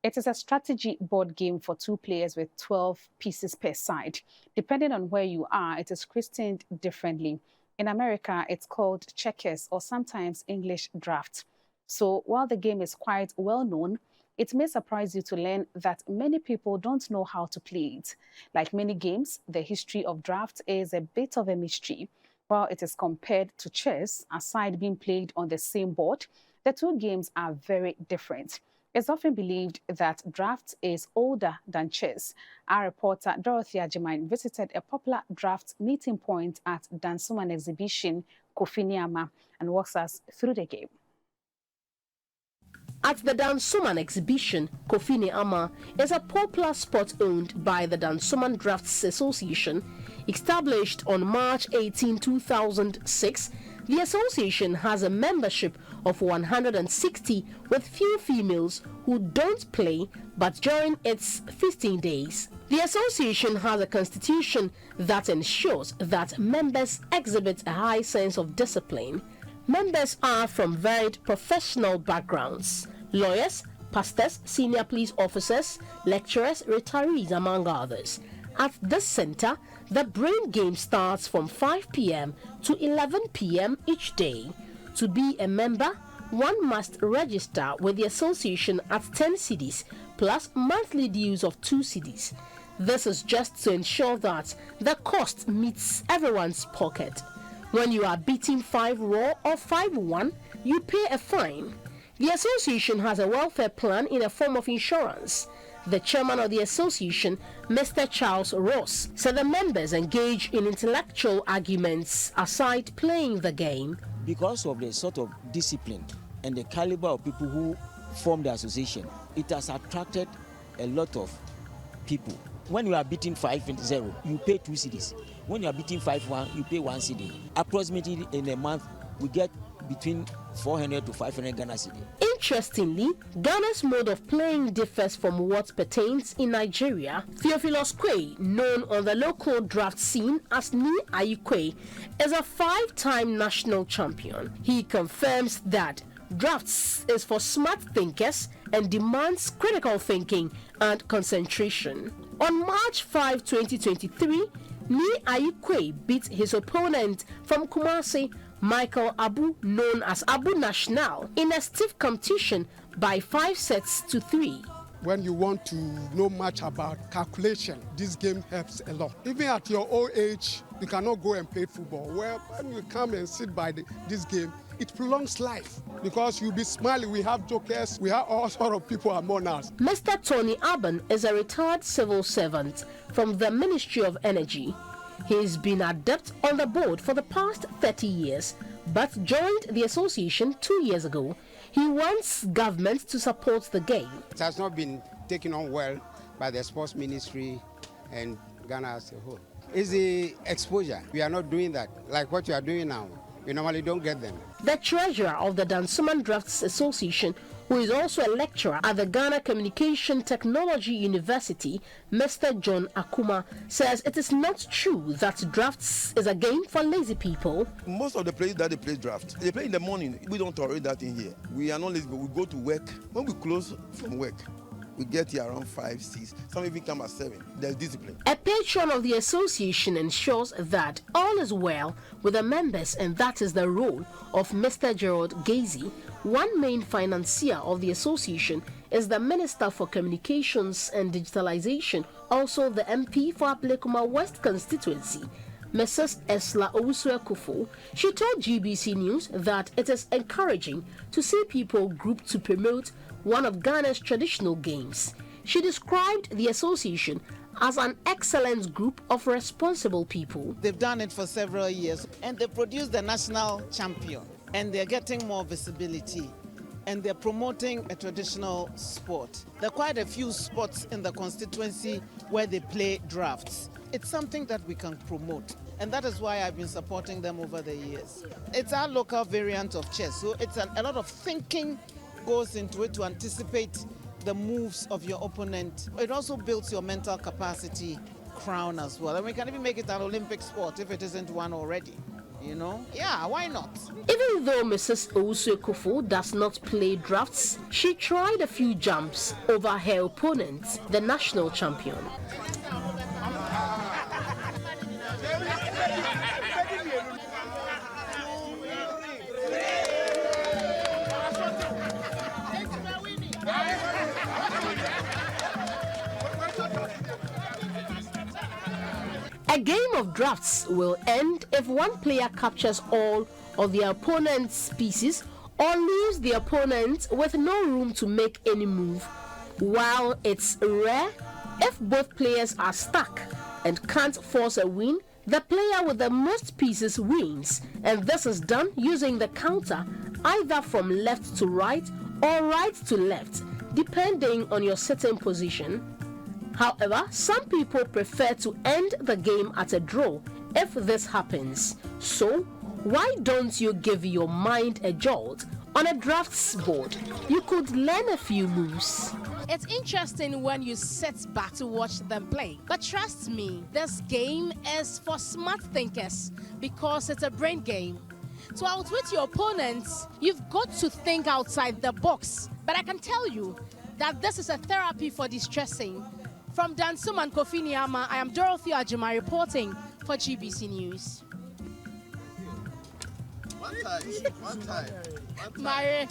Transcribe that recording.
It is a strategy board game for 2 players with 12 pieces per side. Depending on where you are, it is christened differently. In America, it's called checkers or sometimes English draughts. So while the game is quite well known, it may surprise you to learn that many people don't know how to play it. Like many games, the history of draughts is a bit of a mystery. While it is compared to chess, aside being played on the same board, the two games are very different. It's often believed that draughts is older than chess. Our reporter Dorothy Agyemang visited a popular draughts meeting point at Dansoman Exhibition-Kofi and walks us through the game. At the Dansoman Exhibition-Kofi is a popular spot owned by the Dansoman Draughts Association. Established on March 18, 2006, the association has a membership of 160 with few females who don't play but join its 15 days. The association has a constitution that ensures that members exhibit a high sense of discipline. Members are from varied professional backgrounds: lawyers, pastors, senior police officers, lecturers, retirees, among others. At this center, the brain game starts from 5 p.m. to 11 p.m. each day. To be a member, one must register with the association at 10 cedis plus monthly dues of 2 cedis. This is just to ensure that the cost meets everyone's pocket. When you are beating 5 raw or 5-1, you pay a fine. The association has a welfare plan in a form of insurance. The chairman of the association, Mr. Charles Ross, said the members engage in intellectual arguments aside playing the game. Because of the sort of discipline and the caliber of people who form the association, it has attracted a lot of people. When you are beating 5-0, you pay 2 cedis. When you are beating 5-1, you pay 1 cedi. Approximately in a month, we get between 400 to 500 Ghana cedi. Interestingly, Ghana's mode of playing differs from what pertains in Nigeria. Theophilus Quay, known on the local draft scene as Ni Ayikwe, is a 5-time national champion. He confirms that drafts is for smart thinkers and demands critical thinking and concentration. On March 5, 2023, Ni Ayikwe beat his opponent from Kumasi, Michael Abu, known as Abu National, in a stiff competition by 5 sets to 3. When you want to know much about calculation, this game helps a lot. Even at your old age, you cannot go and play football. Well, when you come and sit by this game, it prolongs life because you'll be smiling. We have jokers, we have all sort of people among us. Mr. Tony Aban is a retired civil servant from the Ministry of Energy. He's been adept on the board for the past 30 years, but joined the association 2 years ago. He wants government to support the game. It has not been taken on well by the sports ministry and Ghana as a whole. It's the exposure. We are not doing that like what you are doing now. You normally don't get them. The treasurer of the Dansoman Draughts Association, who is also a lecturer at the Ghana Communication Technology University, Mr. John Akuma, says it is not true that drafts is a game for lazy people. Most of the players that they play draft, they play in the morning. We don't tolerate that in here. We are not lazy, but we go to work. When we close from work, we get here around 5, 6. Some even come at 7. There's discipline. A patron of the association ensures that all is well with the members, and that is the role of Mr. Gerald Gazy. One main financier of the association is the Minister for Communications and Digitalization, also the MP for Ablekuma West constituency, Mrs. Esla Owusu-Ekufo. She told GBC News that it is encouraging to see people grouped to promote one of Ghana's traditional games. She described the association as an excellent group of responsible people. They've done it for several years and they produced the national champion, and they're getting more visibility and they're promoting a traditional sport. There are quite a few spots in the constituency where they play drafts. It's something that we can promote, and that is why I've been supporting them over the years. It's our local variant of chess, so it's a lot of thinking goes into it to anticipate the moves of your opponent. It also builds your mental capacity crown as well, and we can even make it an Olympic sport if it isn't one already. you know? Yeah, why not? Even though Mrs. Owusu-Ekufo does not play drafts, she tried a few jumps over her opponent, the national champion. A game of drafts will end if one player captures all of the opponent's pieces or leaves the opponent with no room to make any move, while it's rare if both players are stuck and can't force a win. The player with the most pieces wins, and this is done using the counter either from left to right or right to left, depending on your sitting position. However, some people prefer to end the game at a draw if this happens. So, why don't you give your mind a jolt on a drafts board? You could learn a few moves. It's interesting when you sit back to watch them play. But trust me, this game is for smart thinkers because it's a brain game. To outwit your opponents, you've got to think outside the box. But I can tell you that this is a therapy for distressing. From Dansoman Kofi, I am Dorothy Agyemang reporting for GBC News. One time. Mare.